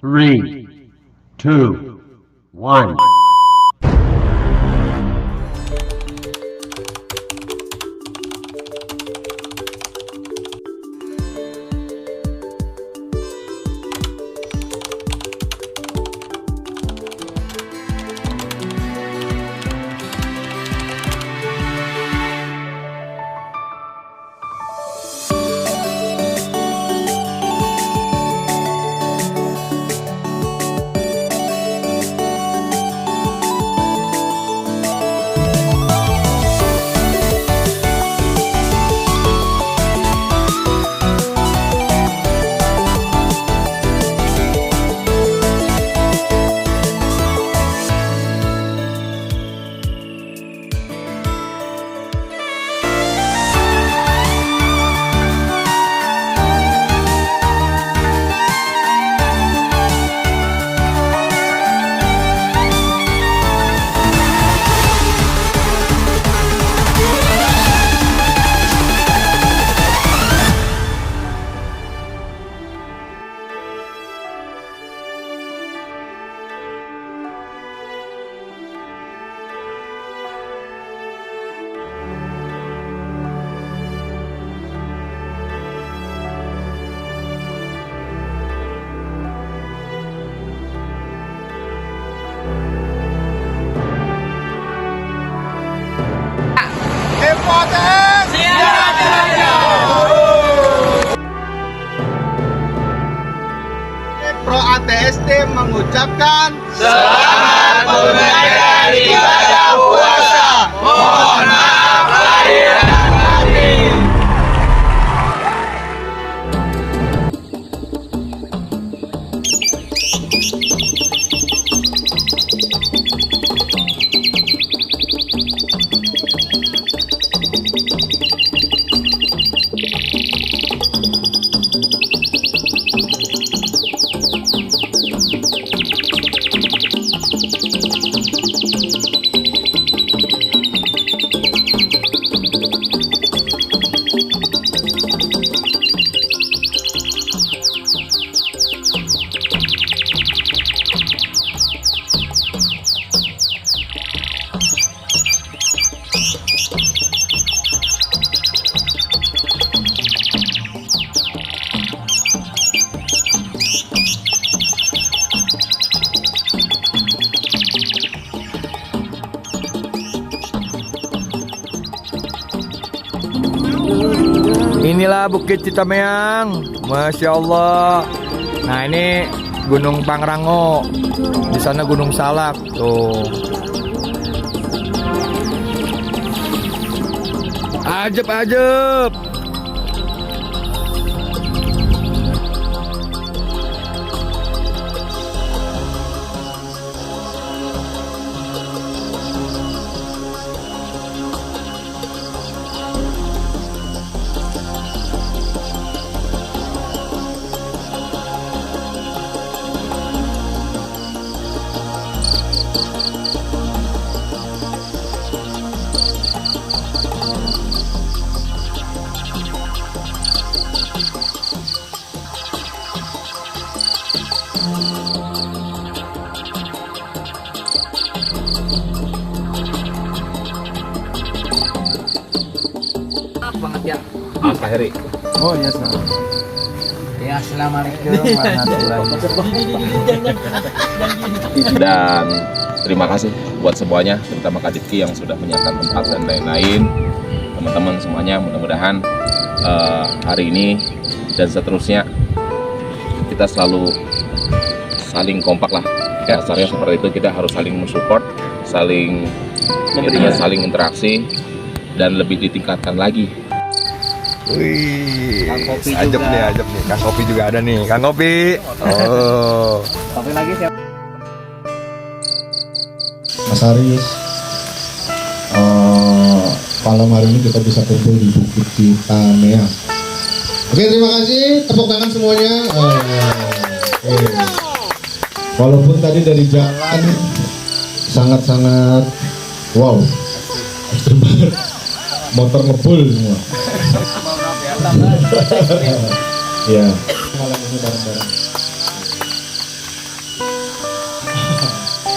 3, 2, 1. Pro ATST mengucapkan Selamat menunaikan ibadah puasa. Mohon maaf lahir dan batin. Inilah Bukit Citameang, Masya Allah. Nah ini Gunung Pangrango, di sana Gunung Salak tuh. Ajep. Banget ya. Pak Heri. Oh iya, selamat. Ya, assalamualaikum warahmatullahi wabarakatuh. Dan terima kasih buat semuanya, terutama Kak Diki yang sudah menyiapkan tempat dan lain-lain. Teman-teman semuanya, mudah-mudahan hari ini dan seterusnya kita selalu saling kompak lah. Dasarnya seperti itu, kita harus saling mensupport, saling saling interaksi dan lebih ditingkatkan lagi. Wih, Kang Kopi ajep juga. nih. Kang Kopi juga ada nih, Kang Kopi. Oh. Kopi lagi siapa? Mas Aris, malam hari ini kita bisa kumpul di Bukit Citameang. Oke, terima kasih, tepuk tangan semuanya. Oke. Walaupun tadi dari jalan sangat-sangat wow, ekstrim banget, motor ngebul semua. Ya, malam ini bareng-bareng.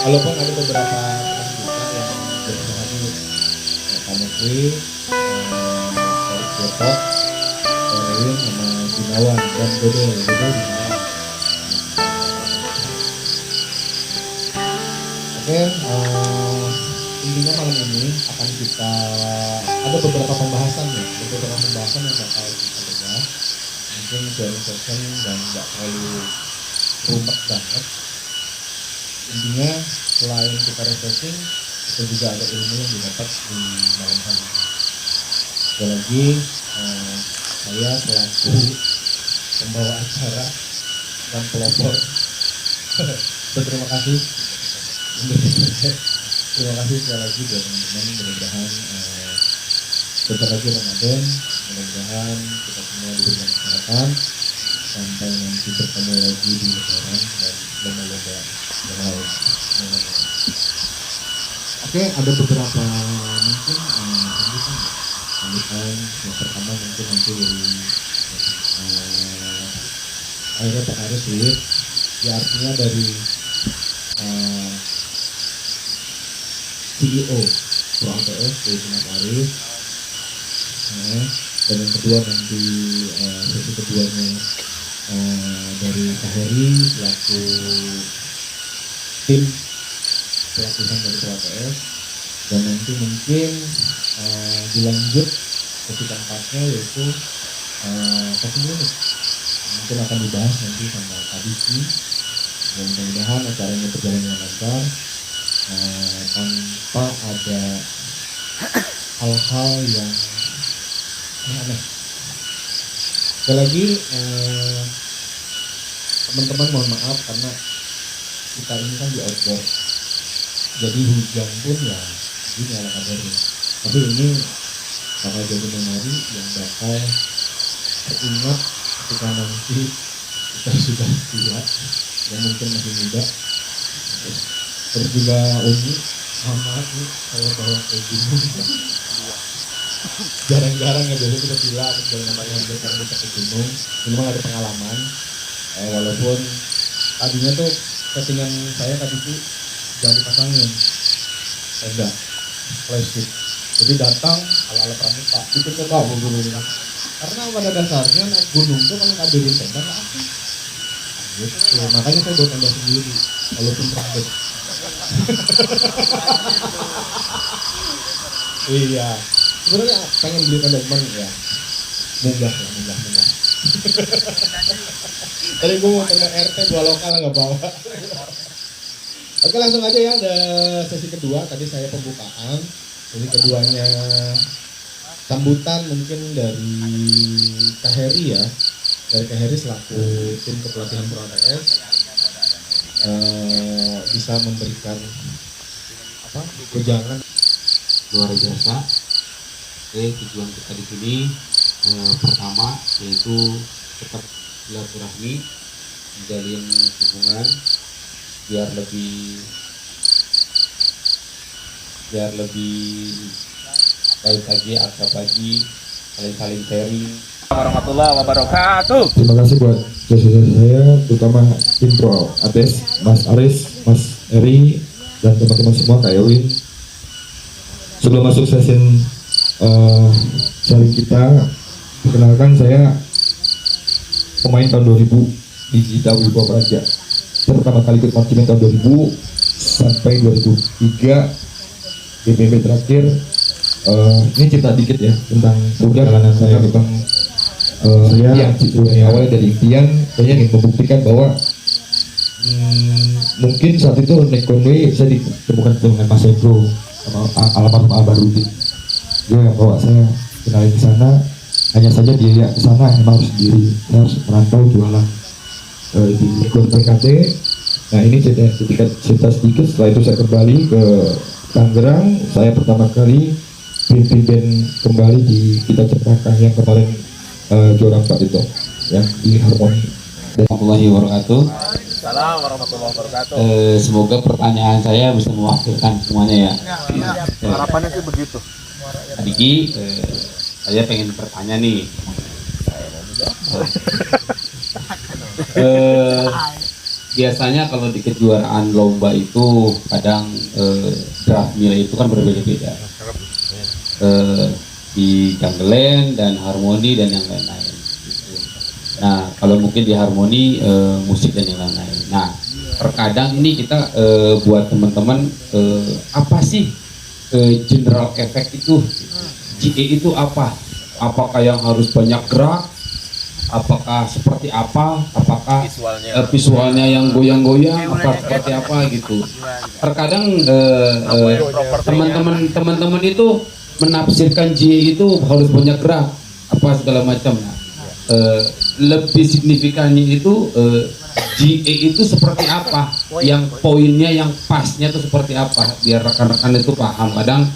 walaupun ada beberapa teman kita yang bersama lagi Pak Mukri, dari Depok, Erwin sama Gunawan dan Dodol di sana. Oke, intinya malam ini akan kita ada beberapa pembahasan ya, beberapa pembahasan yang bakal kita bahas. Mungkin sharing session dan nggak terlalu rumit banget. Intinya selain kita refreshing, kita juga ada ilmu yang didapat di malam hari ini. Sekali lagi, saya selaku pembawa acara dan pelopor berterima kasih. Terima kasih sekali lagi buat teman-teman. Mudah-mudahan sebentar lagi Ramadan, mudah-mudahan kita semua diberikan kesehatan sampai nanti bertemu lagi di Lebaran dan lomba-lomba yang lain. Oke, ada beberapa mungkin sambutan. Yang pertama mungkin nanti dari akhirnya Pak Aris Wid, ya artinya dari CEO Pro ATS yaitu Mas Aris. Dan yang kedua nanti sesi keduanya dari Kak Heri selaku tim pelatihan dari Pro ATS, dan nanti mungkin dilanjut sesi keempatnya yaitu testimoni mungkin akan dibahas nanti sama Kak Diki, dan mudah-mudahan acaranya berjalan dengan lancar tanpa ada hal-hal yang aneh. Sekali lagi teman-teman mohon maaf karena kita ini kan di outdoor, jadi hujan pun ya gini ala kabarnya, tapi ini bakal jadi memori yang bakal teringat ketika nanti kita sudah tua dan mungkin masih muda. Terus juga Umi sama nih saya bawa ke gunung jarang-jarang ya, biasanya kita gila dari namanya sekarang kita ke gunung. Ini memang ada pengalaman, walaupun tadinya tuh settingan saya tadi tuh jangan dipasangin tenda plastik, jadi datang ala-ala pramuka itu coba gunung, karena pada dasarnya naik gunung tuh kalau nggak beli tenda nggak asik gitu. Makanya saya bawa tenda sendiri walaupun praktek. Iya, sebenarnya pengen beli tenda cuman ya munggah. Tadi gue mau tenda RT 2 lokal nggak bawa. Oke, langsung aja ya, ada sesi kedua. Tadi saya pembukaan, sesi keduanya sambutan mungkin dari Kak Heri ya, dari Kak Heri selaku tim kepelatihan Pro ATS. Bisa memberikan wejangan luar biasa. Oke, tujuan kita di sini pertama yaitu tetap silaturahmi, menjalin hubungan biar lebih baik lagi, akrab lagi, saling sharing. Warahmatullahi wabarakatuh. Terima kasih buat jasa-jasa saya, terutama tim Pro ATS, Mas Aris, Mas Eri, dan teman-teman semua, Kak Ewin. Sebelum masuk session sharing kita, perkenalkan saya pemain tahun 2000 di Gita Wibawa Praja. Saya pertama kali ikut marching tahun 2000 sampai 2003. BPB terakhir. Ini cerita dikit ya tentang perjalanan saya tentang saya awalnya dari impian, saya ingin membuktikan bahwa mungkin saat itu naik konvoy saya ditemukan dengan Mas Ebro sama almarhum Albarudin. Dia yang bawa saya kenalin di sana. Hanya saja dia ke sana emang harus sendiri, saya harus merantau jualan di Klub PKT. Nah ini cerita sedikit. Setelah itu saya kembali ke Tangerang. Saya pertama kali pimpin band kembali di Kita Cempaka yang kemarin juara 4 itu yang di Harmoni. Warahmatullahi wabarakatuh. Assalamualaikum warahmatullahi wabarakatuh. Semoga pertanyaan saya bisa mewakilkan semuanya ya. Harapannya sih begitu. Adiki, saya pengen bertanya nih. biasanya kalau di kejuaraan lomba itu kadang draft nilai itu kan berbeda-beda. Di jungleland dan harmoni dan yang lain-lain. Nah, kalau mungkin di harmoni musik dan yang lain-lain. Nah, terkadang ini kita buat teman-teman apa sih general effect itu? GE itu apa? Apakah yang harus banyak gerak? Apakah seperti apa? Apakah visualnya yang goyang-goyang? Apa seperti apa gitu? Terkadang teman-teman itu menafsirkan GE itu harus banyak gerak apa segala macam. Lebih signifikannya itu GE itu seperti apa, yang poinnya yang pasnya itu seperti apa, biar rekan-rekan itu paham. Kadang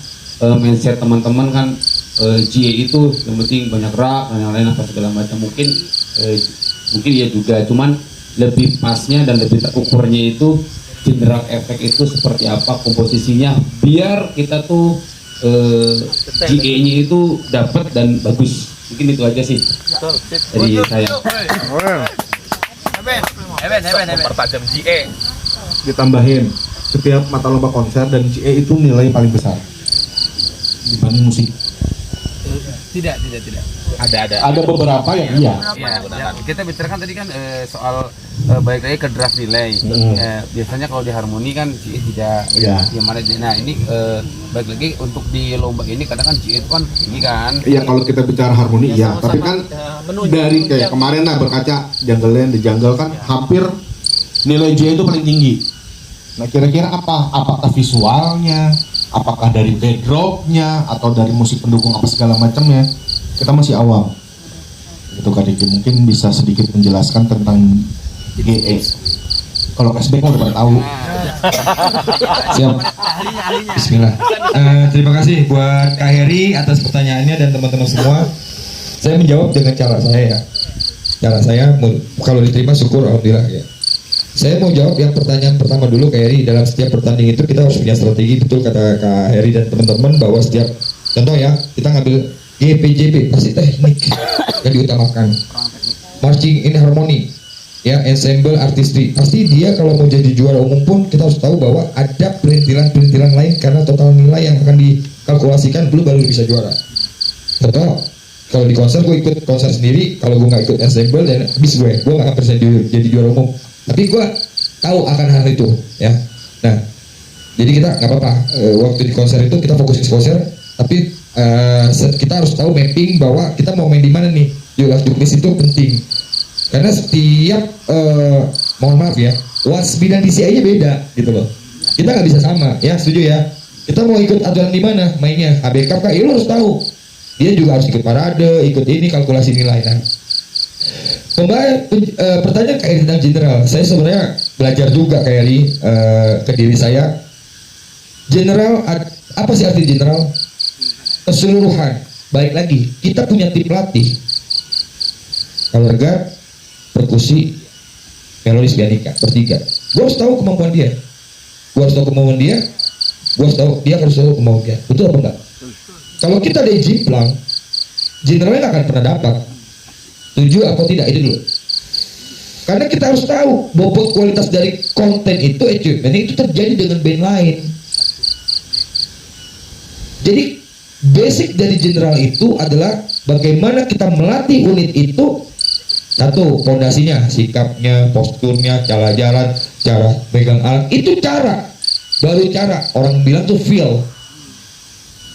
mindset teman-teman kan GE itu yang penting banyak gerak dan yang lain apa segala macam, mungkin ya juga, cuman lebih pasnya dan lebih terukurnya itu general effect itu seperti apa komposisinya, biar kita tuh GE-nya itu dapat dan bagus. Mungkin itu aja sih dari saya. Mempertajam GE. Ditambahin setiap mata lomba konser dan GE itu nilai paling besar dibanding musik. Tidak. Ada beberapa yang iya. Ya, kita bicarakan tadi kan soal balik lagi ke draft nilai. Biasanya kalau di harmoni kan GE tidak gimana. Nah ini balik lagi untuk di lomba ini kadang kan GE itu kan ini kan. Iya, kalau kita bicara harmoni ya, tapi kan dari kayak kemarin lah berkaca jungleland di jungle kan hampir nilai GE itu paling tinggi. Nah kira-kira apa? Apakah visualnya? Apakah dari backdropnya atau dari musik pendukung apa segala macamnya? Kita masih awam. Itu Kak Diki mungkin bisa sedikit menjelaskan tentang GE. Kalau cashback udah pada tahu. Siap. Bismillah. Terima kasih buat Kak Heri atas pertanyaannya dan teman-teman semua. Saya menjawab dengan cara saya ya. Cara saya kalau diterima syukur alhamdulillah ya. Saya mau jawab yang pertanyaan pertama dulu Kak Heri. Dalam setiap pertandingan itu kita harus punya strategi, betul kata Kak Heri dan teman-teman, bahwa setiap contoh ya, kita ngambil GPJP pasti teknik yang diutamakan, marching in harmony ya, ensemble artistry, pasti dia kalau mau jadi juara umum pun kita harus tahu bahwa ada perintilan lain karena total nilai yang akan dikalkulasikan dulu baru bisa juara. Contoh, kalau di konser gue ikut konser sendiri, kalau gue nggak ikut ensemble dan habis gue nggak akan bisa jadi juara umum, tapi gue tahu akan hal itu ya. Nah jadi kita nggak apa-apa, waktu di konser itu kita fokus di konser, tapi kita harus tahu mapping bahwa kita mau main di mana nih. Juknis itu penting karena setiap mohon maaf ya, wasbi dan DCI nya beda gitu loh, kita nggak bisa sama ya, setuju ya. Kita mau ikut aturan di mana mainnya, HBK kah, ya lo harus tahu dia juga harus ikut parade, ikut ini kalkulasi nilai. Nah pertanyaan kayak tentang general, saya sebenarnya belajar juga kayak ke diri saya. General, apa sih arti general? Keseluruhan. Baik lagi, kita punya tim pelatih, keluarga, perkusi, melolis, pianika, bertiga. Gue harus tahu kemampuan dia, gue harus tahu kemampuan dia, gue harus tahu dia harus tahu kemampuan dia. Betul apa enggak? Kalau kita ada jimplang, generalnya nggak akan pernah dapat. Setuju atau tidak itu dulu? Karena kita harus tahu bobot kualitas dari konten itu, achievementnya itu terjadi dengan band lain. Jadi basic dari general itu adalah bagaimana kita melatih unit itu. Satu, fondasinya, sikapnya, posturnya, cara jalan, cara pegang alat, itu cara. Baru cara, orang bilang tuh feel.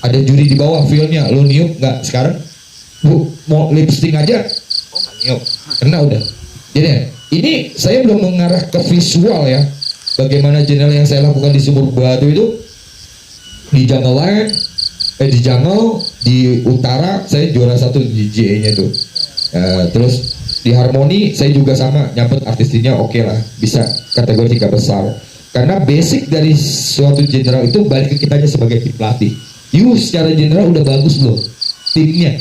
Ada juri di bawah, feel-nya, lo niup nggak? Sekarang mau lipstick aja, nggak niup, kena udah. Jadi ini saya belum mengarah ke visual ya. Bagaimana general yang saya lakukan di Sumur Batu itu, di Jungle Line, di Jungle, di Utara, saya juara 1 di GE-nya tuh. Terus di harmoni saya juga sama, nyambut artisnya oke lah, bisa kategori 3 besar. Karena basic dari suatu general itu balik ke kitanya sebagai tim pelatih. Secara general udah bagus loh, timnya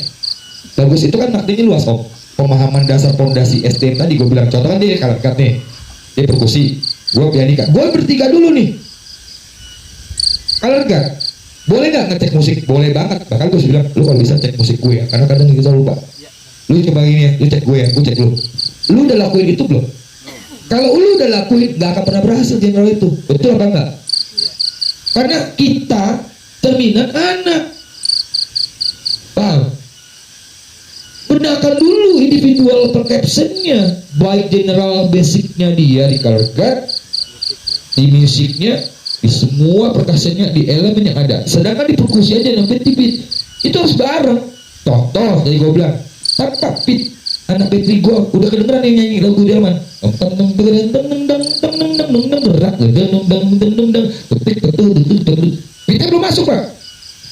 bagus, itu kan artinya luas om. Pemahaman dasar fondasi STM tadi gue bilang, contoh kan dia kalat nih, dia perkusi, gue pianika, gue bertiga dulu nih. Kalian kan boleh nggak ngecek musik? Boleh banget. Bahkan gue bilang, lu kalau bisa cek musik gue ya, karena kadang kita lupa. Lu coba gini ya, lu cek gue ya, gue cek lu. Lu udah lakuin itu belum? Kalau lu udah lakuin, gak akan pernah berhasil general itu. Betul apa enggak? Karena kita cerminan anak. Paham? Benakan dulu individual per captionnya, baik general basicnya dia di color guard, di musiknya, di semua perkasiannya, di elemen yang ada. Sedangkan di perkusi aja yang beat itu harus bareng. Contoh tadi gue bilang, tak pit anak Petri gue udah kedengeran yang nyanyi lagu Delman. Kita belum masuk pak.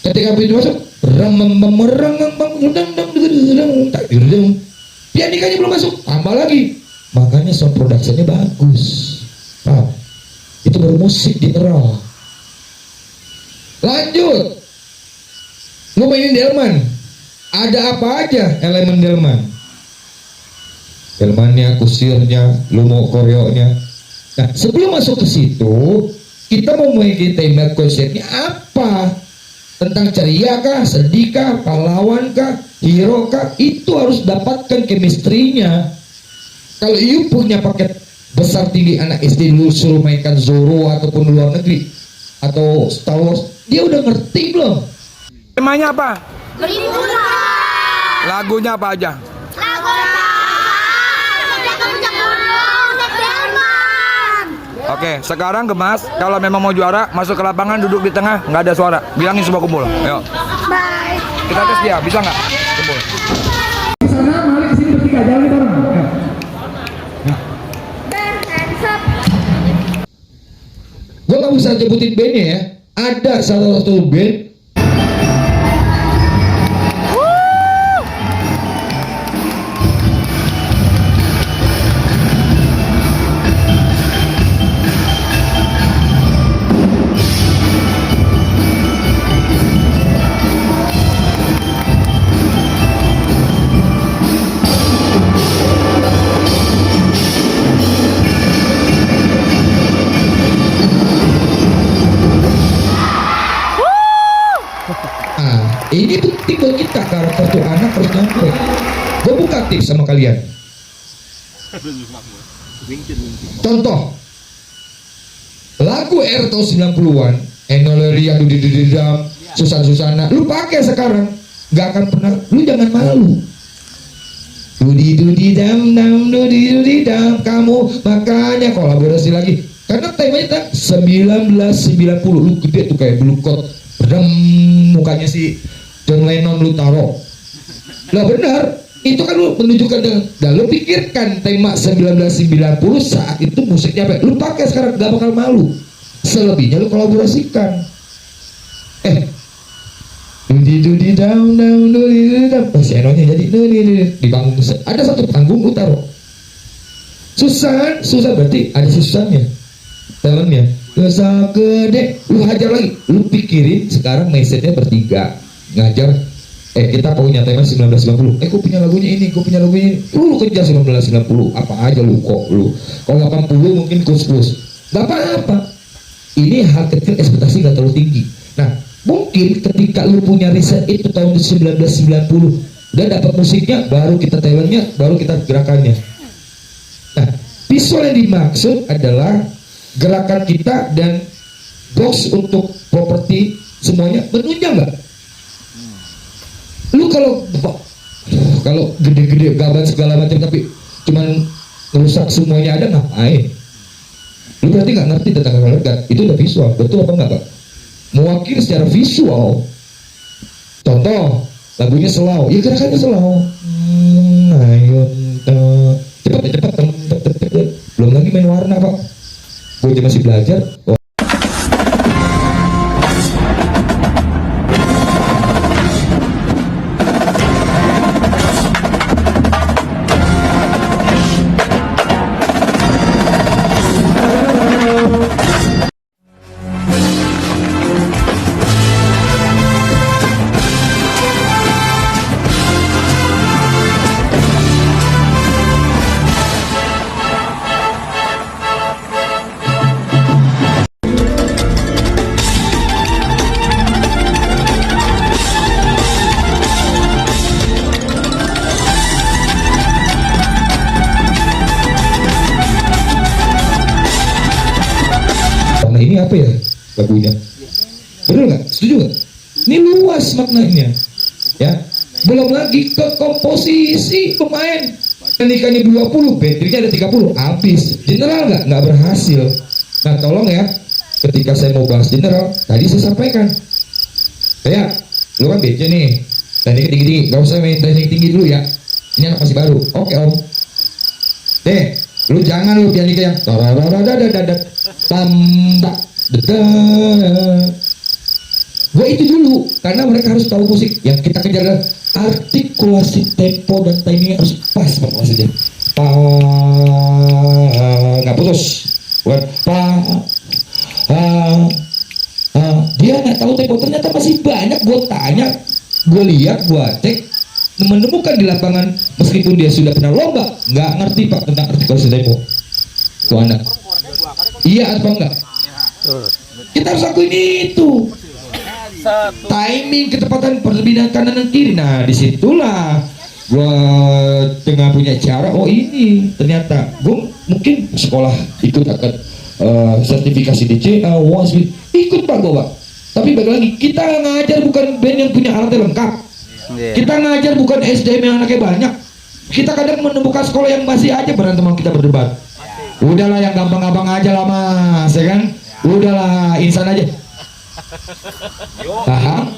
Ketika begitu masuk, pianikanya belum masuk, tambah lagi. Makanya sound productionnya bagus. Paham? Itu baru musik general. Lanjut, lu mainin delman, ada apa aja elemen delman? Delmannya, kusirnya, lu mau koreonya. Nah, sebelum masuk ke situ, kita mau mainin tema konsepnya apa? Tentang ceria kah, sedih kah, pahlawan kah, hero kah? Itu harus dapatkan chemistry-nya. Kalau you punya paket besar tinggi anak SD lu suruh mainkan Zoro ataupun luar negeri atau Star Wars, dia udah ngerti belum? Temanya apa? Beribulah. Lagunya apa aja? Oke, sekarang Gemas, kalau memang mau juara, masuk ke lapangan, duduk di tengah, nggak ada suara. Bilangin semua kumpul. Ayo. Bye. Kita tes dia, bisa nggak? Kumpul. Di sana, Malik ke sini bertiga, jalan bareng. Ayo. Gue gak bisa nyebutin bandnya ya. Ada salah satu band ini penting buat kita, karakter tuh anak harus nyampe. Gue buka tips sama kalian. Contoh lagu era tahun 90-an, Enoleria, Dudidididam, Susan-Susana, lu pakai sekarang, gak akan pernah, lu jangan malu. Dudididam, kamu makanya kolaborasi lagi. Karena temanya 1990, lu gede tuh kayak Blue Coat, mukanya si John Lennon lu taro. Lah benar, itu kan lu menunjukkan dengan, dan lu pikirkan tema 1990 saat itu musiknya apa? Lu pakai sekarang, gak bakal malu. Selebihnya lu kolaborasikan. Dudi down, si Enonya jadi di panggung. Ada satu panggung lu taruh Susan berarti ada Susannya, talentnya. Dosa gede, lu hajar lagi. Lu pikirin sekarang message-nya bertiga ngajar. Kita punya tema 1990. Gue punya lagunya ini, gue punya lagunya ini. Lu kejar 1990, apa aja lu kok lu. Kalau 80 mungkin kus-kus. Gak apa-apa. Ini hal kecil, ekspektasi gak terlalu tinggi. Nah, mungkin ketika lu punya riset itu tahun 1990, udah dapat musiknya, baru kita talentnya, baru kita gerakannya. Nah, visual yang dimaksud adalah gerakan kita dan box untuk properti semuanya menunjang nggak? Lu kalau gede-gede gaban segala macam tapi cuman merusak semuanya ada, ngapain? Lu berarti nggak ngerti tentang gerakan. Itu udah visual, betul apa enggak Pak? Mewakili secara visual. Contoh lagunya slow, ya gerakannya slow. Ayo cepat. Belum lagi main warna Pak. Gue masih belajar. ini apa ya lagunya? Betul nggak? Setuju nggak? Ini luas maknanya, ya. Belum lagi ke komposisi pemain. Kenikahnya 20, baterainya ada 30, habis. General nggak berhasil. Nah tolong ya, ketika saya mau bahas general, tadi saya sampaikan, kayak lu kan BC nih, teknik tinggi-tinggi, gak usah main teknik tinggi dulu ya. Ini anak masih baru, oke om. Lu jangan lu pianika yang tambah gue itu dulu, karena mereka harus tahu musik. Yang kita kejar adalah artikulasi, tempo dan timing harus pas maksudnya. Nggak putus, bukan dia nggak tahu tempo. Ternyata masih banyak. Gue tanya, gue lihat, gue cek, menemukan di lapangan meskipun dia sudah pernah lomba nggak ngerti pak tentang artikulasi tempo. Tuh anak, iya atau enggak? Kita harus akuin itu. Timing, ketepatan perpindahan kanan dan kiri. Nah disitulah gua tengah punya cara. Oh ini ternyata gua mungkin sekolah ikut akan sertifikasi DCA, WASB, ikut pak gua pak. Tapi balik lagi, kita ngajar bukan band yang punya alatnya lengkap. Kita ngajar bukan SDM yang anaknya banyak. Kita kadang menemukan sekolah yang masih aja berantem sama kita berdebat. Udahlah yang gampang-gampang aja lah mas, ya kan? Udahlah insan aja. Paham?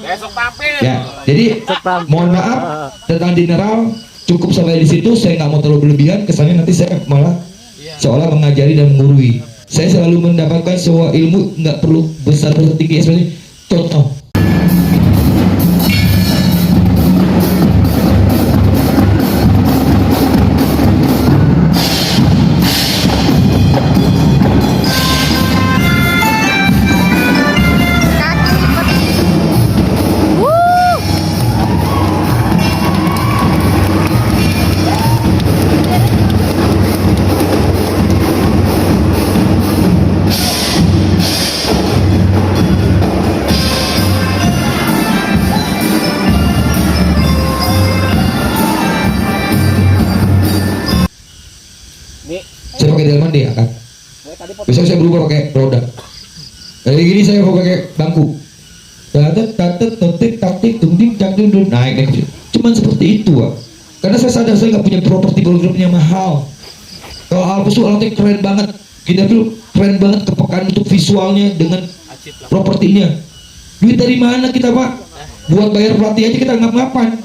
Ya, jadi mohon maaf tentang general cukup sampai di situ. Saya nggak mau terlalu berlebihan, kesannya nanti saya malah seolah mengajari dan menggurui. Saya selalu mendapatkan sebuah ilmu nggak perlu besar tinggi seperti contoh. Saya pakai delman deh kan. Besok saya berubah pakai roda. Dari gini saya mau pakai bangku. Tatet notik taktik tungting cangdung naik. Cuman seperti itu pak. Karena saya sadar saya nggak punya properti programnya mahal. Kalau Alpus tuh alatnya keren banget. Kita tuh keren banget kepekaan untuk visualnya dengan propertinya. Duit dari mana kita pak? Buat bayar pelatih aja kita ngap-ngapan.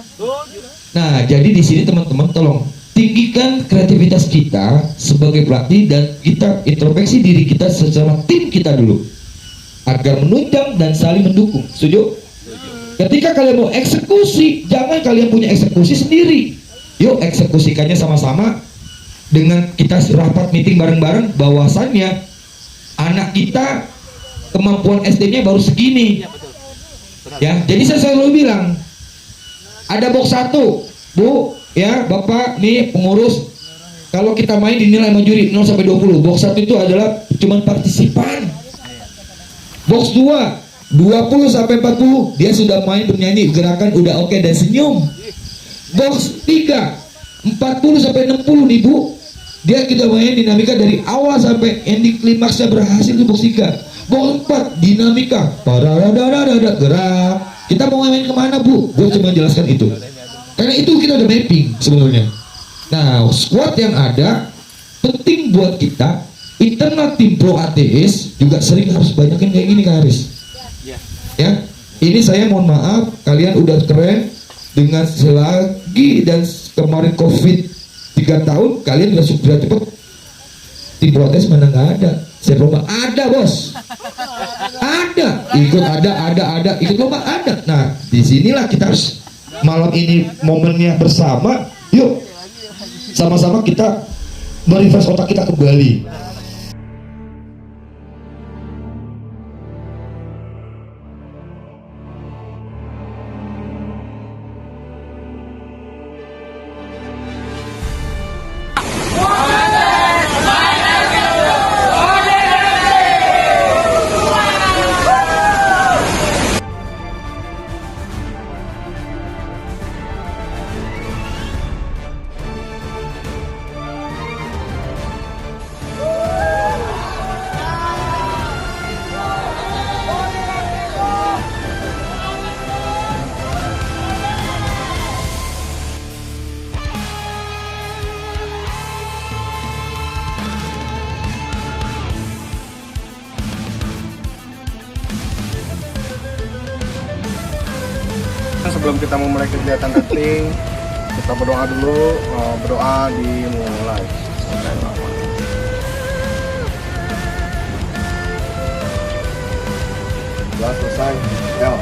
Nah jadi di sini teman-teman tolong tinggikan kreativitas kita sebagai pelatih dan kita introspeksi diri kita secara tim kita dulu agar menunjang dan saling mendukung. Setuju? Ketika kalian mau eksekusi, jangan kalian punya eksekusi sendiri. Yuk eksekusikannya sama-sama dengan kita rapat meeting bareng-bareng bahwasannya anak kita kemampuan SD-nya baru segini. Ya, jadi saya selalu bilang ada box 1, Bu, ya Bapak nih pengurus, kalau kita main dinilai sama juri 0 sampai 20. Box 1 itu adalah cuman partisipan. Box 2 20 sampai 40 dia sudah main bernyanyi gerakan udah oke dan senyum. Box 3 40 sampai 60 nih Bu, dia kita main dinamika dari awal sampai ending klimaksnya berhasil di box 3. Box 4 dinamika pararada gerak. Kita mau main kemana Bu? Gue cuma jelaskan itu. Karena itu kita udah mapping sebenarnya. Nah, squad yang ada penting buat kita. Internal tim pro ATS juga sering harus banyakin kayak gini Kak Haris. Ya, ini saya mohon maaf, kalian udah keren dengan selagi dan kemarin COVID 3 tahun, kalian udah cepet. Tim pro ATS mana nggak ada? Saya lomba ada bos, ada ikut ada ikut lomba ada. Nah, disinilah kita harus malam ini momennya bersama, yuk sama-sama kita merefresh otak kita kembali. sebelum kita memulai kegiatan cutting, kita berdoa dulu. Berdoa dimulai. Sudah selesai. Ya.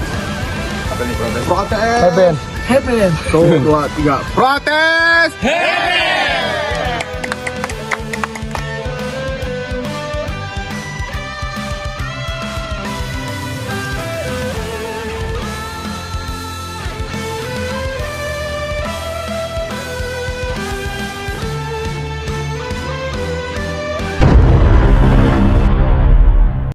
Apa nih protes? Protes. Happen. 1, 2, 3. Protes.